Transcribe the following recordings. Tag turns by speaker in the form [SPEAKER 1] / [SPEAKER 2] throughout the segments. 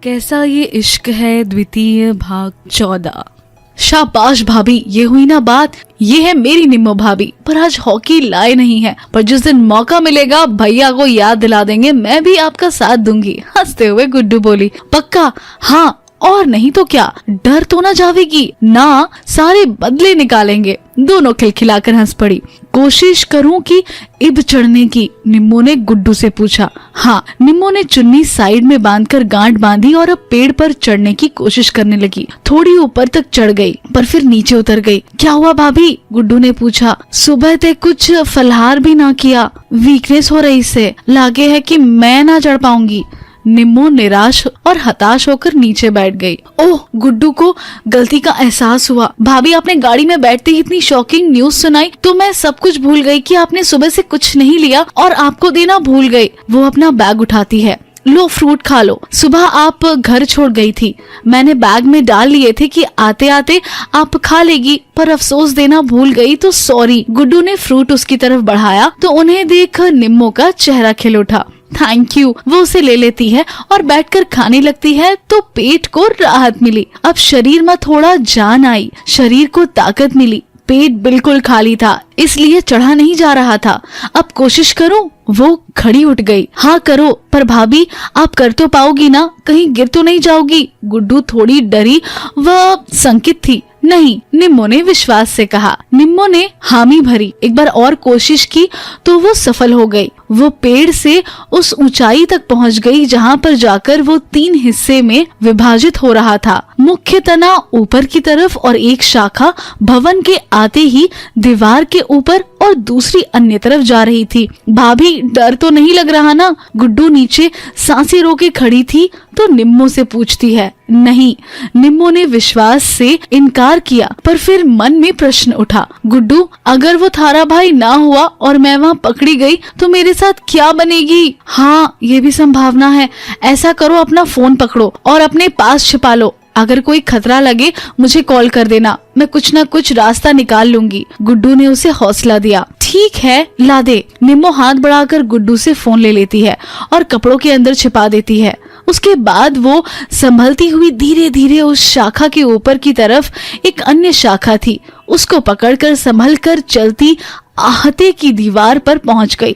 [SPEAKER 1] कैसा ये इश्क है द्वितीय भाग 14। शाबाश भाभी, ये हुई ना बात। ये है मेरी निम्मो भाभी, पर आज हॉकी लाए नहीं है, पर जिस दिन मौका मिलेगा भैया को याद दिला देंगे, मैं भी आपका साथ दूंगी। हंसते हुए गुड्डू बोली, पक्का? हाँ, और नहीं तो क्या, डर तो ना जावेगी ना, सारे बदले निकालेंगे। दोनों खिलखिलाकर हंस पड़ी। कोशिश करूं कि इब चढ़ने की, निम्मो ने गुड्डू से पूछा। हाँ, निम्मो ने चुन्नी साइड में बांधकर गांठ बांधी और अब पेड़ पर चढ़ने की कोशिश करने लगी। थोड़ी ऊपर तक चढ़ गई, पर फिर नीचे उतर गई। क्या हुआ भाभी? गुड्डू ने पूछा। सुबह ते कुछ फलहार भी ना किया, वीकनेस हो रही से, लागे है कि मैं ना चढ़ पाऊंगी। निम्मो निराश और हताश होकर नीचे बैठ गई। ओह, गुड्डू को गलती का एहसास हुआ। भाभी, आपने गाड़ी में बैठते ही इतनी शॉकिंग न्यूज सुनाई तो मैं सब कुछ भूल गई कि आपने सुबह से कुछ नहीं लिया और आपको देना भूल गई। वो अपना बैग उठाती है। लो, फ्रूट खा लो। सुबह आप घर छोड़ गई थी, मैंने बैग में डाल लिए थे कि आते आते आप खा लेगी, पर अफसोस देना भूल गई तो सॉरी। गुड्डू ने फ्रूट उसकी तरफ बढ़ाया तो उन्हें देख निम्मो का चेहरा खिल उठा। Thank you. वो उसे ले लेती है और बैठकर खाने लगती है तो पेट को राहत मिली। अब शरीर में थोड़ा जान आई, शरीर को ताकत मिली। पेट बिल्कुल खाली था, इसलिए चढ़ा नहीं जा रहा था। अब कोशिश करूं? वो खड़ी उठ गई। हाँ करो, पर भाभी आप कर तो पाओगी ना, कहीं गिर तो नहीं जाओगी? गुड्डू थोड़ी डरी व संकित थी। नहीं, निम्मो ने विश्वास से कहा। निम्मो ने हामी भरी। एक बार और कोशिश की तो वो सफल हो गई। वो पेड़ से उस ऊंचाई तक पहुंच गई जहां पर जाकर वो 3 हिस्से में विभाजित हो रहा था। मुख्य तना ऊपर की तरफ और एक शाखा भवन के आते ही दीवार के ऊपर और दूसरी अन्य तरफ जा रही थी। भाभी, डर तो नहीं लग रहा ना? गुड्डू नीचे सांसें रोके खड़ी थी तो निम्मो से पूछती है। नहीं, निम्मो ने विश्वास से इनकार किया, पर फिर मन में प्रश्न उठा। गुड्डू, अगर वो थारा भाई ना हुआ और मैं वहाँ पकड़ी गई तो मेरे साथ क्या बनेगी? हाँ, ये भी संभावना है। ऐसा करो, अपना फोन पकड़ो और अपने पास छिपा लो। अगर कोई खतरा लगे मुझे कॉल कर देना, मैं कुछ न कुछ रास्ता निकाल लूंगी। गुड्डू ने उसे हौसला दिया। ठीक है, ला दे। निम्मो हाथ बढ़ाकर गुड्डू से फोन ले लेती है और कपड़ों के अंदर छिपा देती है। उसके बाद वो संभलती हुई धीरे धीरे उस शाखा के ऊपर की तरफ एक अन्य शाखा थी, उसको पकड़कर संभल कर चलती आहते की दीवार पर पहुंच गई।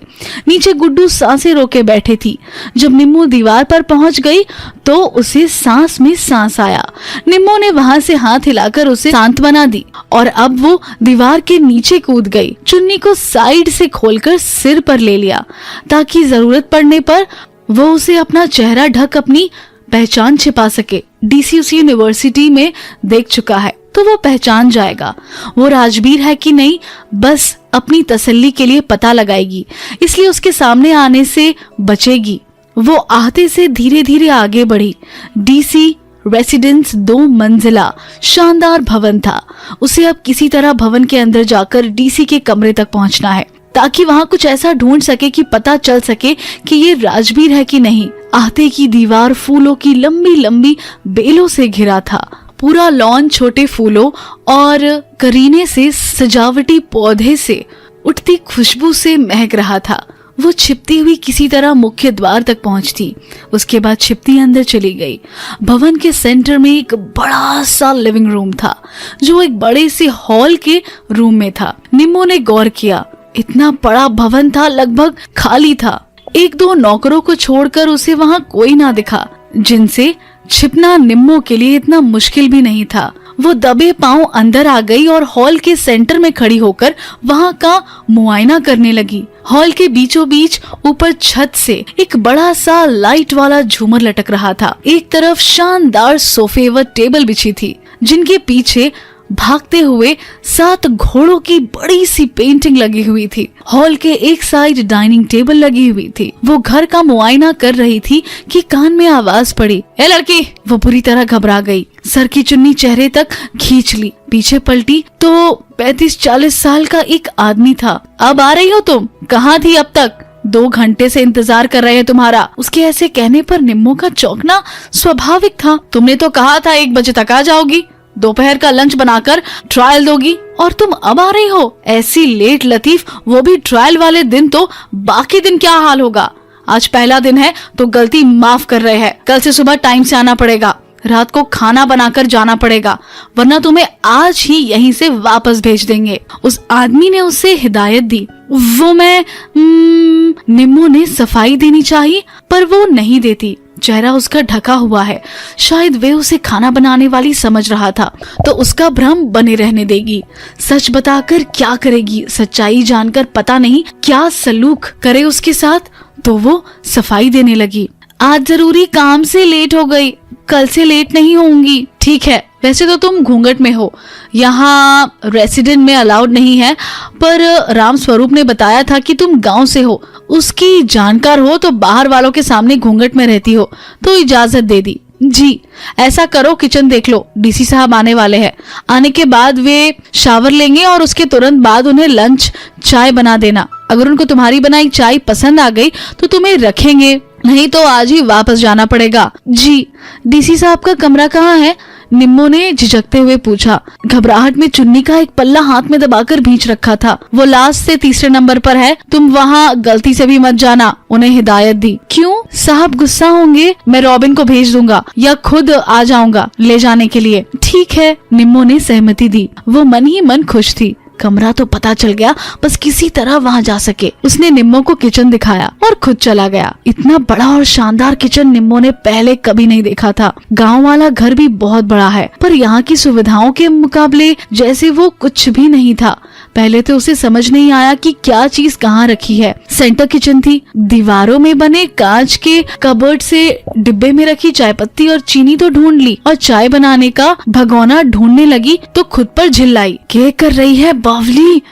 [SPEAKER 1] नीचे गुड्डू सांसें रोके बैठे थी। जब निम्मो दीवार पर पहुंच गई तो उसे सांस में सांस आया। निम्मो ने वहां से हाथ हिलाकर उसे सांत्वना दी और अब वो दीवार के नीचे कूद गई। चुन्नी को साइड से खोलकर सिर पर ले लिया ताकि जरूरत पड़ने पर वो उसे अपना चेहरा ढक अपनी पहचान छिपा सके। डीसी उस यूनिवर्सिटी में देख चुका है तो वो पहचान जाएगा वो राजवीर है कि नहीं, बस अपनी तसल्ली के लिए पता लगाएगी, इसलिए उसके सामने आने से बचेगी। वो आहते से धीरे धीरे आगे बढ़ी। डीसी रेसिडेंस 2 मंजिला शानदार भवन था। उसे अब किसी तरह भवन के अंदर जाकर डीसी के कमरे तक पहुंचना है ताकि वहां कुछ ऐसा ढूंढ सके कि पता चल सके कि ये राजवीर है कि नहीं। आहते की दीवार फूलों की लंबी लंबी बेलों से घिरा था। पूरा लॉन छोटे फूलों और करीने से सजावटी पौधे से उठती खुशबू से महक रहा था। वो छिपती हुई किसी तरह मुख्य द्वार तक पहुंचती, उसके बाद छिपती अंदर चली गई। भवन के सेंटर में एक बड़ा सा लिविंग रूम था जो एक बड़े से हॉल के रूम में था। निम्मो ने गौर किया, इतना बड़ा भवन था, लगभग खाली था। 1-2 नौकरों को छोड़कर उसे वहां कोई ना दिखा, जिनसे छिपना निम्मो के लिए इतना मुश्किल भी नहीं था। वो दबे पांव अंदर आ गई और हॉल के सेंटर में खड़ी होकर वहां का मुआयना करने लगी। हॉल के बीचों बीच ऊपर छत से एक बड़ा सा लाइट वाला झूमर लटक रहा था। एक तरफ शानदार सोफे व टेबल बिछी थी जिनके पीछे भागते हुए 7 घोड़ों की बड़ी सी पेंटिंग लगी हुई थी। हॉल के एक साइड डाइनिंग टेबल लगी हुई थी। वो घर का मुआयना कर रही थी कि कान में आवाज पड़ी, ए लड़की। वो बुरी तरह घबरा गई, सर की चुन्नी चेहरे तक खींच ली, पीछे पलटी तो 35-40 साल का एक आदमी था। अब आ रही हो तुम? कहाँ थी अब तक? 2 घंटे से इंतजार कर रहे हैं तुम्हारा। उसके ऐसे कहने पर निम्मो का चौंकना स्वाभाविक था। तुमने तो कहा था 1 बजे तक आ जाओगी, दोपहर का लंच बनाकर ट्रायल दोगी और तुम अब आ रही हो ऐसी लेट लतीफ, वो भी ट्रायल वाले दिन। तो बाकी दिन क्या हाल होगा? आज पहला दिन है तो गलती माफ कर रहे हैं। कल से सुबह टाइम से आना पड़ेगा, रात को खाना बनाकर जाना पड़ेगा, वरना तुम्हें आज ही यहीं से वापस भेज देंगे। उस आदमी ने उसे हिदायत दी। वो मैं निम्मो ने सफाई देनी चाहिए पर वो नहीं देती। चेहरा उसका ढका हुआ है, शायद वे उसे खाना बनाने वाली समझ रहा था तो उसका भ्रम बने रहने देगी। सच बताकर क्या करेगी, सच्चाई जानकर पता नहीं क्या सलूक करे उसके साथ। तो वो सफाई देने लगी। आज जरूरी काम से लेट हो गई, कल से लेट नहीं होंगी। ठीक है, वैसे तो तुम घूंघट में हो, यहाँ रेसिडेंट में अलाउड नहीं है, पर राम स्वरूप ने बताया था कि तुम गांव से हो, उसकी जानकार हो तो बाहर वालों के सामने घूंघट में रहती हो तो इजाजत दे दी। जी ऐसा करो, किचन देख लो, डीसी साहब आने वाले हैं। आने के बाद वे शावर लेंगे और उसके तुरंत बाद उन्हें लंच चाय बना देना। अगर उनको तुम्हारी बनाई चाय पसंद आ गई तो तुम्हें रखेंगे, नहीं तो आज ही वापस जाना पड़ेगा। जी डीसी साहब का कमरा कहाँ है? निम्मो ने झिझकते हुए पूछा। घबराहट में चुन्नी का एक पल्ला हाथ में दबाकर भींच रखा था। वो लास्ट से तीसरे नंबर पर है, तुम वहाँ गलती से भी मत जाना, उन्हें हिदायत दी। क्यों? साहब गुस्सा होंगे। मैं रॉबिन को भेज दूंगा या खुद आ जाऊंगा ले जाने के लिए। ठीक है, निम्मो ने सहमति दी। वो मन ही मन खुश थी। कमरा तो पता चल गया, बस किसी तरह वहाँ जा सके। उसने निम्मो को किचन दिखाया और खुद चला गया। इतना बड़ा और शानदार किचन निम्मो ने पहले कभी नहीं देखा था। गांव वाला घर भी बहुत बड़ा है, पर यहाँ की सुविधाओं के मुकाबले जैसे वो कुछ भी नहीं था। पहले तो उसे समझ नहीं आया कि क्या चीज कहाँ रखी है। सेंटर किचन थी, दीवारों में बने कांच के कबर्ड से डिब्बे में रखी चाय पत्ती और चीनी तो ढूंढ ली, और चाय बनाने का भगोना ढूंढने लगी तो खुद पर झिल्लाई। क्या कर रही है बावली,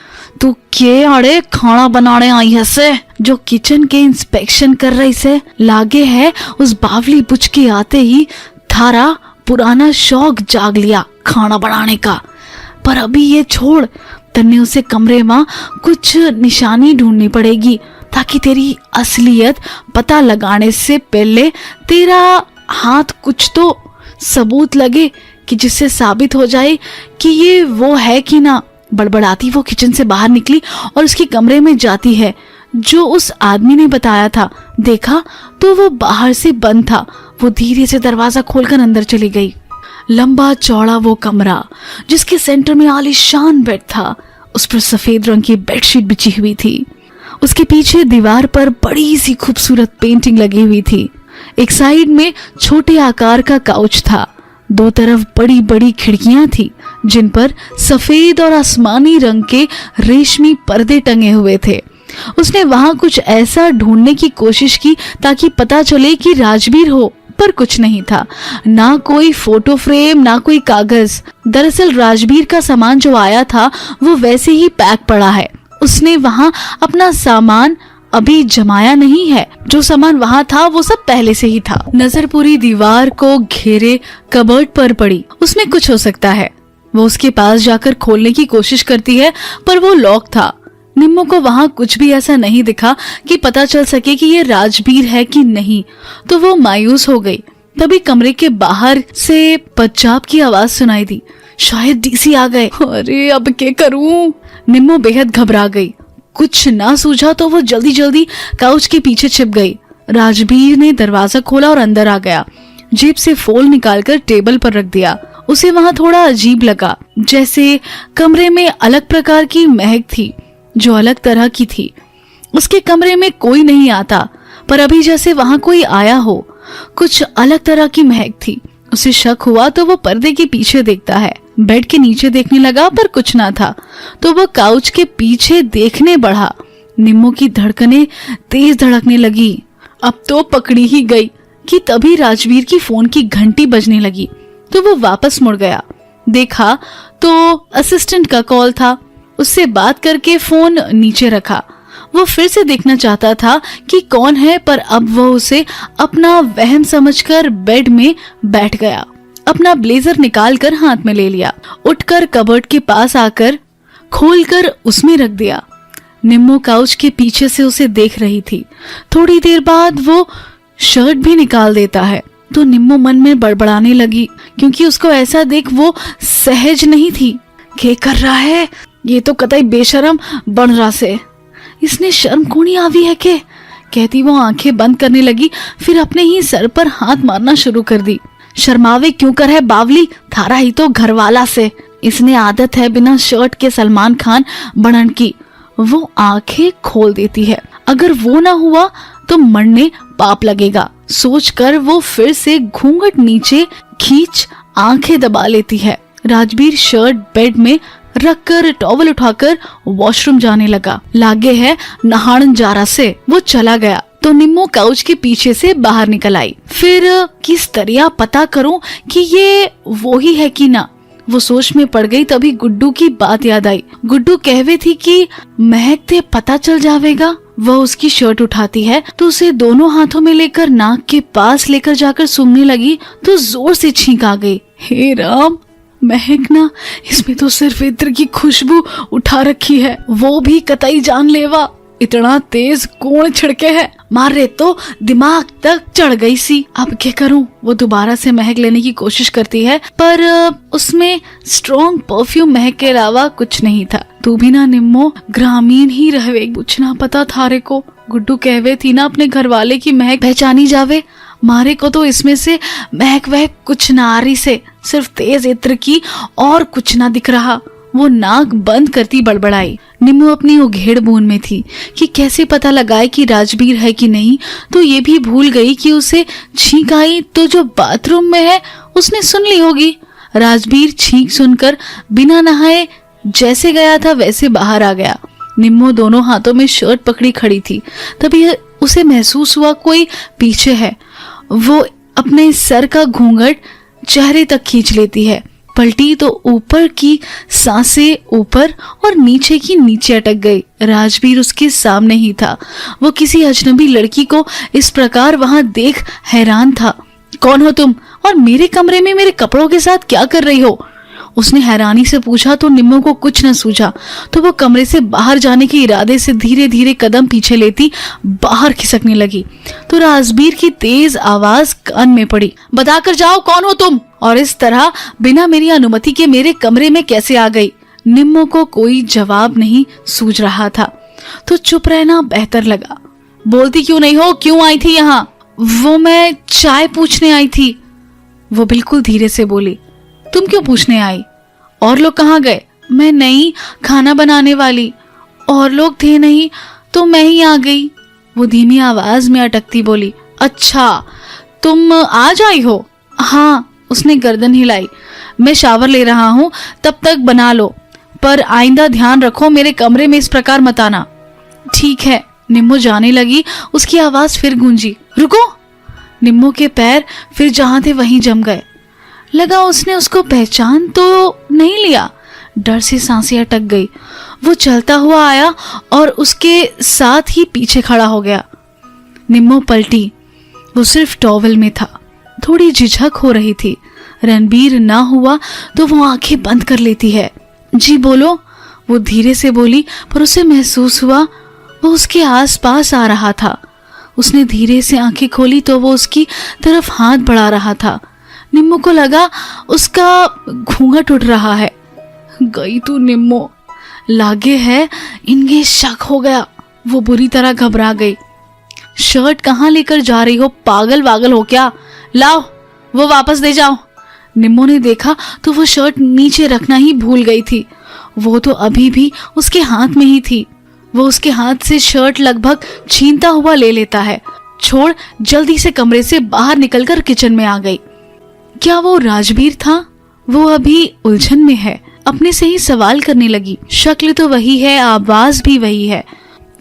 [SPEAKER 1] तू के आड़े खाना बनाने आई है से? जो किचन के इंस्पेक्शन कर रही से लागे है, उस बावली बुझ के आते ही थारा पुराना शौक जाग लिया खाना बनाने का। पर अभी ये छोड़, तन्ने उसे कमरे में कुछ निशानी ढूंढनी पड़ेगी ताकि तेरी असलियत पता लगाने से पहले तेरा हाथ कुछ तो सबूत लगे कि जिससे साबित हो जाए कि ये वो है कि ना। बड़बड़ाती वो किचन से बाहर निकली और उसके कमरे में जाती है जो उस आदमी ने बताया था। देखा तो वो बाहर से बंद था। वो धीरे से दरवाजा खोलकर अंदर चली गई। लंबा चौड़ा वो कमरा जिसके सेंटर में आलीशान बेड था, उस पर सफेद रंग की बेडशीट बिछी हुई थी। उसके पीछे दीवार पर बड़ी सी खूबसूरत पेंटिंग लगी हुई थी। एक साइड में छोटे आकार का काउच था। दो तरफ बड़ी बड़ी खिड़कियां थी जिन पर सफेद और आसमानी रंग के रेशमी पर्दे टंगे हुए थे। उसने वहां कुछ ऐसा ढूंढने की कोशिश की ताकि पता चले कि राजवीर हो, पर कुछ नहीं था। ना कोई फोटो फ्रेम, ना कोई कागज। दरअसल राजवीर का सामान जो आया था वो वैसे ही पैक पड़ा है। उसने वहां अपना सामान अभी जमाया नहीं है। जो सामान वहां था वो सब पहले से ही था। नजर पूरी दीवार को घेरे कबर्ड पर पड़ी। उसमें कुछ हो सकता है। वो उसके पास जाकर खोलने की कोशिश करती है पर वो लॉक था। निम्मो को वहां कुछ भी ऐसा नहीं दिखा कि पता चल सके कि ये राजवीर है कि नहीं, तो वो मायूस हो गई। तभी कमरे के बाहर से पच्चाप की आवाज सुनाई दी। शायद डीसी आ गए। अरे अब क्या करूं? निम्मो बेहद घबरा गई। कुछ ना सूझा तो वो जल्दी जल्दी काउच के पीछे छिप गई। राजवीर ने दरवाजा खोला और अंदर आ गया। जेब से फोन निकालकर टेबल पर रख दिया। उसे वहां थोड़ा अजीब लगा, जैसे कमरे में अलग प्रकार की महक थी जो अलग तरह की थी। उसके कमरे में कोई नहीं आता, पर अभी जैसे वहां कोई आया हो। कुछ अलग तरह की महक थी। उसे शक हुआ तो वो पर्दे के पीछे देखता है। बेड के नीचे देखने लगा पर कुछ ना था, तो वो काउच के पीछे देखने बढ़ा। निम्मो की धड़कनें तेज धड़कने लगी। अब तो पकड़ी ही गई कि तभी राजवीर की फोन की घंटी बजने लगी, तो वो वापस मुड़ गया। देखा तो असिस्टेंट का कॉल था। उससे बात करके फोन नीचे रखा। वो फिर से देखना चाहता था कि कौन है, पर अब वो उसे अपना वहम समझकर बेड में बैठ गया। अपना ब्लेजर निकालकर हाथ में ले लिया। उठकर कबर्ड के पास आकर खोलकर उसमें रख दिया। निम्मो काउच के पीछे से उसे देख रही थी। थोड़ी देर बाद वो शर्ट भी निकाल देता है तो निम्मो मन में बड़बड़ाने लगी, क्योंकि उसको ऐसा देख वो सहज नहीं थी। क्या कर रहा है? ये तो कतई बेशरम बन रहा से। इसने शर्म कोनी आवी है के कहती वो आंखें बंद करने लगी, फिर अपने ही सर पर हाथ मारना शुरू कर दी। शर्मावे क्यों कर है बावली, थारा ही तो घरवाला से। इसने आदत है बिना शर्ट के सलमान खान बनने की। वो आंखें खोल देती है, अगर वो ना हुआ तो मरने पाप लगेगा सोचकर वो फिर से घूंघट नीचे खींच आंखें दबा लेती है। राजवीर शर्ट बेड में रखकर टॉवल उठाकर वॉशरूम जाने लगा। लागे है नहान जारा से वो चला गया तो निम्मो काउच के पीछे से बाहर निकल आई। फिर किस तरह पता करूं कि ये वो ही है कि ना, वो सोच में पड़ गई। तभी गुड्डू की बात याद आई। गुड्डू कहवे थी कि महक ते पता चल जावेगा। वह उसकी शर्ट उठाती है तो उसे दोनों हाथों में लेकर नाक के पास लेकर जाकर सूंघने लगी तो जोर से छींक आ गई। हे राम, महक ना, इसमें तो सिर्फ इत्र की खुशबू उठा रखी है, वो भी कतई जानलेवा। इतना तेज कौन छिड़के है, मारे तो दिमाग तक चढ़ गई सी। अब क्या करूं? वो दोबारा से महक लेने की कोशिश करती है पर उसमें स्ट्रॉन्ग परफ्यूम महक के अलावा कुछ नहीं था। तू भी ना निम्मो ग्रामीण ही रहे, कुछ ना पता थारे को। गुड्डू कहवे थी ना अपने घर वाले की महक पहचानी जावे। मारे को तो इसमें से महक वह कुछ ना आ रही से, सिर्फ तेज इत्र की और कुछ ना दिख रहा। वो नाक बंद करती बड़बड़ाई। निम्मो अपनी उघेड़ बूंद में थी कि कैसे पता लगाए कि राजवीर है कि नहीं, तो ये भी भूल गई कि उसे छींक आई तो जो बाथरूम में है उसने सुन ली होगी। राजवीर छींक सुनकर बिना नहाए जैसे गया था वैसे बाहर आ गया। निम्मो दोनों हाथों में शर्ट पकड़ी खड़ी थी। तभी उसे महसूस हुआ कोई पीछे है। वो अपने सर का घूंघट चेहरे तक खींच लेती है। पलटी तो ऊपर की सांसें ऊपर और नीचे की नीचे अटक गई। राजवीर उसके सामने ही था। वो किसी अजनबी लड़की को इस प्रकार वहां देख हैरान था। कौन हो तुम और मेरे कमरे में मेरे कपड़ों के साथ क्या कर रही हो? उसने हैरानी से पूछा तो निम्मो को कुछ न सूझा तो वो कमरे से बाहर जाने के इरादे से धीरे धीरे कदम पीछे लेती बाहर खिसकने लगी तो राजवीर की तेज आवाज कान में पड़ी, बताकर जाओ कौन हो तुम और इस तरह बिना मेरी अनुमति के मेरे कमरे में कैसे आ गई? निम्मो को कोई जवाब नहीं सूझ रहा था तो चुप रहना बेहतर लगा। बोलती क्यों नहीं हो, क्यों आई थी यहाँ? वो मैं चाय पूछने आई थी, वो बिल्कुल धीरे से बोली। तुम क्यों पूछने आई? और लोग कहाँ गए? मैं नहीं, खाना बनाने वाली। और लोग थे नहीं तो मैं ही आ गई, वो धीमी आवाज में अटकती बोली। अच्छा, तुम आज आई हो? हाँ, उसने गर्दन हिलाई। मैं शावर ले रहा हूँ, तब तक बना लो, पर आइंदा ध्यान रखो मेरे कमरे में इस प्रकार मत आना। ठीक है। निम्मो जाने लगी। उसकी आवाज फिर गूंजी, रुको। निम्मो के पैर फिर जहां थे वहीं जम गए। लगा उसने उसको पहचान तो नहीं लिया। डर से सांसें अटक गई। वो चलता हुआ आया और उसके साथ ही पीछे खड़ा हो गया। निम्मो पलटी। वो सिर्फ टॉवल में था। थोड़ी झिझक हो रही थी। रणबीर ना हुआ तो वो आंखें बंद कर लेती है। जी बोलो, वो धीरे से बोली, पर उसे महसूस हुआ वो उसके आस पास आ रहा था। उसने धीरे से आंखें खोली तो वो उसकी तरफ हाथ बढ़ा रहा था। निम्मो को लगा उसका घूंघट उठ रहा है। गई तू निम्मो, लागे है इनके शक हो गया। वो बुरी तरह घबरा गई। शर्ट कहाँ लेकर जा रही हो? पागल वागल हो क्या? लाओ, वो वापस दे जाओ। निम्मो ने देखा तो वो शर्ट नीचे रखना ही भूल गई थी। वो तो अभी भी उसके हाथ में ही थी। वो उसके हाथ से शर्ट लगभग छीनता हुआ ले लेता है। छोड़, जल्दी से कमरे से बाहर निकलकर किचन में आ गई। क्या वो राजवीर था? वो अभी उलझन में है। अपने से ही सवाल करने लगी। शक्ल तो वही है, आवाज भी वही है,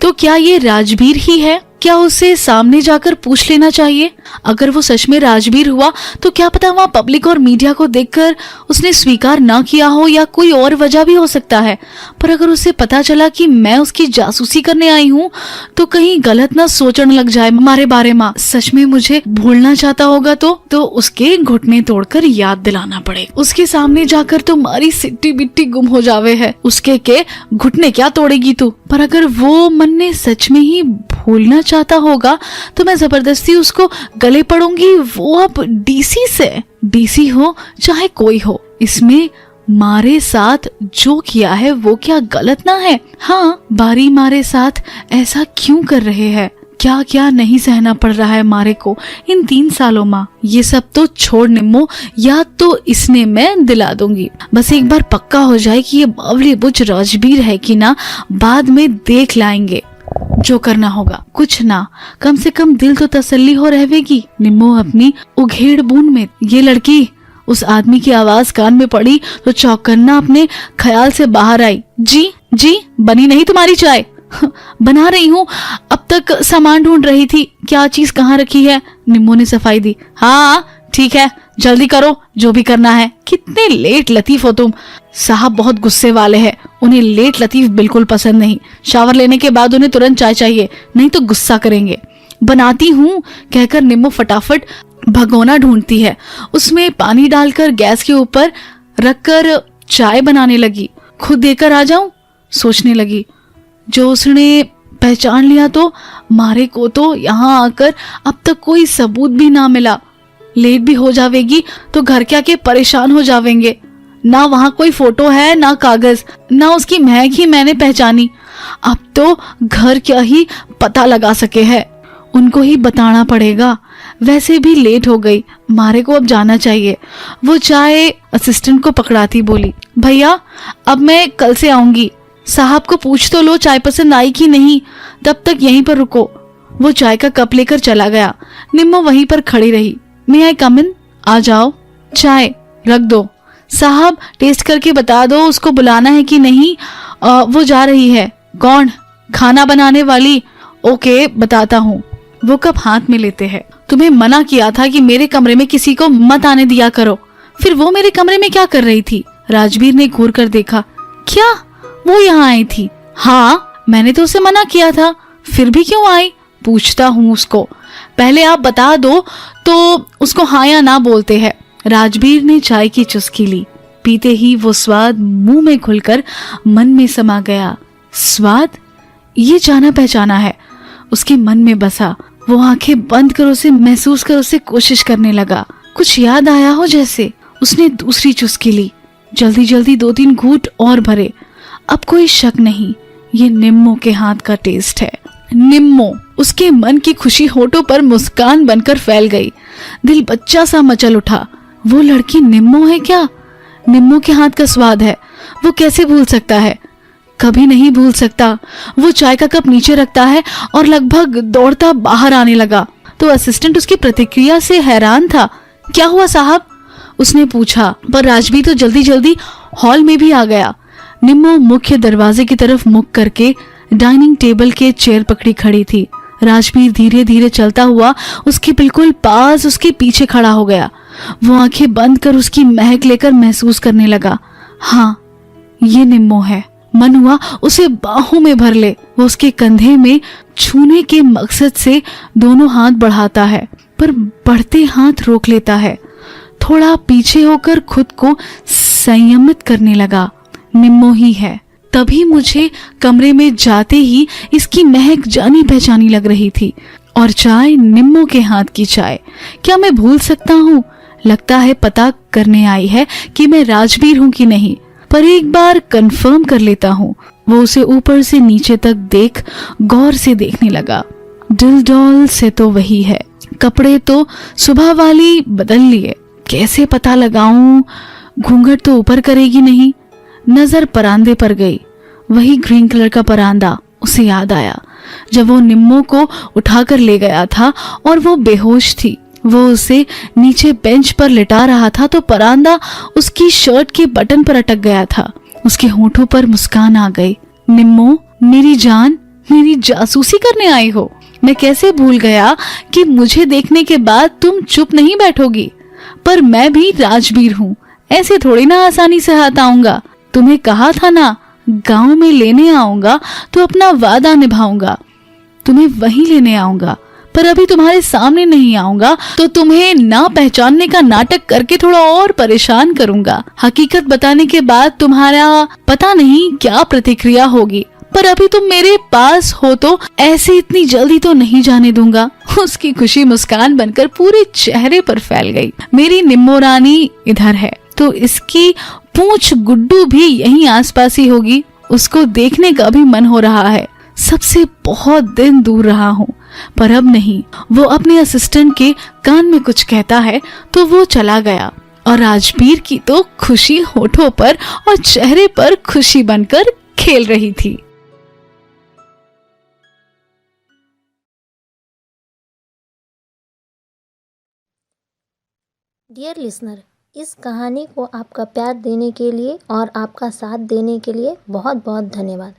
[SPEAKER 1] तो क्या ये राजवीर ही है? क्या उसे सामने जाकर पूछ लेना चाहिए? अगर वो सच में राजवीर हुआ तो क्या पता वहाँ पब्लिक और मीडिया को देखकर उसने स्वीकार ना किया हो, या कोई और वजह भी हो सकता है। पर अगर उसे पता चला कि मैं उसकी जासूसी करने आई हूँ तो कहीं गलत ना सोचने लग जाए हमारे बारे में। सच में मुझे भूलना चाहता होगा तो उसके घुटने तोड़कर याद दिलाना पड़े। उसके सामने जाकर तुम्हारी सिट्टी बिट्टी गुम हो जावे है। उसके के घुटने क्या तोड़ेगी तू? पर अगर वो मन ने सच में ही भूलना चाहता होगा तो मैं जबरदस्ती उसको गले पड़ूंगी। वो अब डीसी से, डीसी हो चाहे कोई हो, इसमें मारे साथ जो किया है वो क्या गलत ना है? हाँ, बारी मारे साथ ऐसा क्यों कर रहे हैं? क्या क्या नहीं सहना पड़ रहा है मारे को इन 3 सालों में। ये सब तो छोड़ निम्मो, या तो इसने मैं दिला दूंगी। बस एक बार पक्का हो जाए कि ये बावली बुच राजबीर है कि ना, बाद में देख लाएंगे जो करना होगा। कुछ ना, कम से कम दिल तो तसल्ली हो रहेगी। निम्मो अपनी उघेड़ बूंद में ये लड़की उस आदमी की आवाज कान में पड़ी तो चौकन्ना अपने ख्याल से बाहर आई। जी जी, बनी नहीं तुम्हारी चाय? बना रही हूँ, अब तक सामान ढूंढ रही थी, क्या चीज कहाँ रखी है। निम्मो ने सफाई दी। हाँ ठीक है, जल्दी करो जो भी करना है। कितने लेट लतीफ हो तुम। साहब बहुत गुस्से वाले हैं, उन्हें लेट लतीफ बिल्कुल पसंद नहीं। शावर लेने के बाद उन्हें तुरंत चाय चाहिए, नहीं तो गुस्सा करेंगे। बनाती हूँ कहकर निम्मो फटाफट भगोना ढूंढती है, उसमें पानी डालकर गैस के ऊपर रखकर चाय बनाने लगी। खुद देकर आ जाऊं, सोचने लगी। जो उसने पहचान लिया तो मारे को तो यहाँ आकर अब तक कोई सबूत भी ना मिला। लेट भी हो जावेगी तो घर क्या के परेशान हो जावेंगे। ना वहाँ कोई फोटो है, ना कागज, ना उसकी महक ही मैंने पहचानी। अब तो घर क्या ही पता लगा सके है, उनको ही बताना पड़ेगा। वैसे भी लेट हो गई, मारे को अब जाना चाहिए। वो चाय असिस्टेंट को पकड़ाती बोली, भैया अब मैं कल से आऊंगी, साहब को पूछ तो लो चाय पसंद आई कि नहीं, तब तक यहीं पर रुको। वो चाय का कप लेकर चला गया। निम्मो वहीं पर खड़ी रही। मे आई कम इन? आ जाओ, चाय रख दो। साहब टेस्ट करके बता दो उसको बुलाना है कि नहीं। वो जा रही है। कौन? खाना बनाने वाली? ओके बताता हूँ। वो कप हाथ में लेते हैं। तुम्हें मना किया था कि मेरे कमरे में किसी को मत आने दिया करो। फिर वो मेरे कमरे में क्या कर रही थी? राजबीर ने घूर कर देखा। क्या वो यहाँ आई थी? हाँ मैंने तो उसे मना किया था, फिर भी क्यों आई? पूछता हूँ उसको, पहले आप बता दो तो उसको हाँ या ना बोलते हैं। राजबीर ने चाय की चुस्की ली। पीते ही वो स्वाद मुंह में घुलकर मन में समा गया। स्वाद ये जाना पहचाना है, उसके मन में बसा। वो आंखें बंद कर उसे महसूस कर उसे कोशिश करने लगा। कुछ याद आया हो जैसे। उसने दूसरी चुस्की ली। जल्दी जल्दी 2-3 घूंट और भरे। अब कोई शक नहीं, ये निम्मो के हाथ का टेस्ट है। निम्मो। उसके मन की खुशी होठों पर मुस्कान बनकर फैल गई। दिल बच्चा सा मचल उठा। वो लड़की निम्मो है क्या? निम्मो के हाथ का स्वाद है, वो कैसे भूल सकता है? कभी नहीं भूल सकता। वो चाय का कप नीचे रखता है और लगभग दौड़ता बाहर आने लगा तो असिस्टेंट उसकी प्रतिक्रिया से हैरान था। क्या हुआ साहब? उसने पूछा, पर राजबीर तो जल्दी जल्दी हॉल में भी आ गया। निम्मो मुख्य दरवाजे की तरफ मुख करके डाइनिंग टेबल के चेयर पकड़ी खड़ी थी। राजबीर धीरे धीरे चलता हुआ उसके बिल्कुल पास उसके पीछे खड़ा हो गया। वो आंखें बंद कर उसकी महक लेकर महसूस करने लगा। हाँ ये निम्मो है। मन हुआ उसे बाहों में भर ले। वो उसके कंधे में छूने के मकसद से दोनों हाथ बढ़ाता है, पर बढ़ते हाथ रोक लेता है। थोड़ा पीछे होकर खुद को संयमित करने लगा। निम्मो ही है। तभी मुझे कमरे में जाते ही इसकी महक जानी पहचानी लग रही थी। और चाय निम्मो के हाथ की चाय। क्या मैं भूल सकता हूँ? लगता है पता करने आई है कि मैं राजबीर हूँ कि नहीं, पर एक बार कंफर्म कर लेता हूँ। वो उसे ऊपर से नीचे तक देख गौर से देखने लगा। दिल डॉल से तो वही है, कपड़े तो सुबह वाली बदल लिए। कैसे पता लगाऊं? घूंघट तो ऊपर करेगी नहीं। नजर परांदे पर गई। वही ग्रीन कलर का परांदा। उसे याद आया जब वो निम्मो को उठाकर ले गया था और वो बेहोश थी। वो उसे नीचे बेंच पर लिटा रहा था तो परांदा उसकी शर्ट के बटन पर अटक गया था। उसके होठों पर मुस्कान आ गई। निम्मो मेरी जान, मेरी जासूसी करने आई हो? मैं कैसे भूल गया कि मुझे देखने के बाद तुम चुप नहीं बैठोगी। पर मैं भी राजबीर हूँ, ऐसे थोड़ी ना आसानी से हाथ आऊंगा। तुम्हें कहा था ना गांव में लेने आऊंगा तो अपना वादा निभाऊंगा। तुम्हें वहीं लेने आऊंगा, पर अभी तुम्हारे सामने नहीं आऊंगा तो तुम्हें ना पहचानने का नाटक करके थोड़ा और परेशान करूंगा। हकीकत बताने के बाद तुम्हारा पता नहीं क्या प्रतिक्रिया होगी, पर अभी तुम मेरे पास हो तो ऐसे इतनी जल्दी तो नहीं जाने दूंगा। उसकी खुशी मुस्कान बनकर पूरे चेहरे पर फैल गई। मेरी निम्मो रानी इधर है तो इसकी पूंछ गुड्डू भी यहीं आसपास ही होगी। उसको देखने का भी मन हो रहा है। सबसे बहुत दिन दूर रहा हूँ, पर अब नहीं। वो अपने असिस्टेंट के कान में कुछ कहता है तो वो चला गया और राजबीर की तो खुशी होठों पर और चेहरे पर खुशी बनकर खेल रही थी।
[SPEAKER 2] डियर लिसनर, इस कहानी को आपका प्यार देने के लिए और आपका साथ देने के लिए बहुत बहुत धन्यवाद।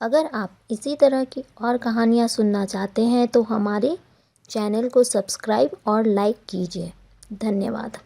[SPEAKER 2] अगर आप इसी तरह की और कहानियाँ सुनना चाहते हैं तो हमारे चैनल को सब्सक्राइब और लाइक कीजिए। धन्यवाद।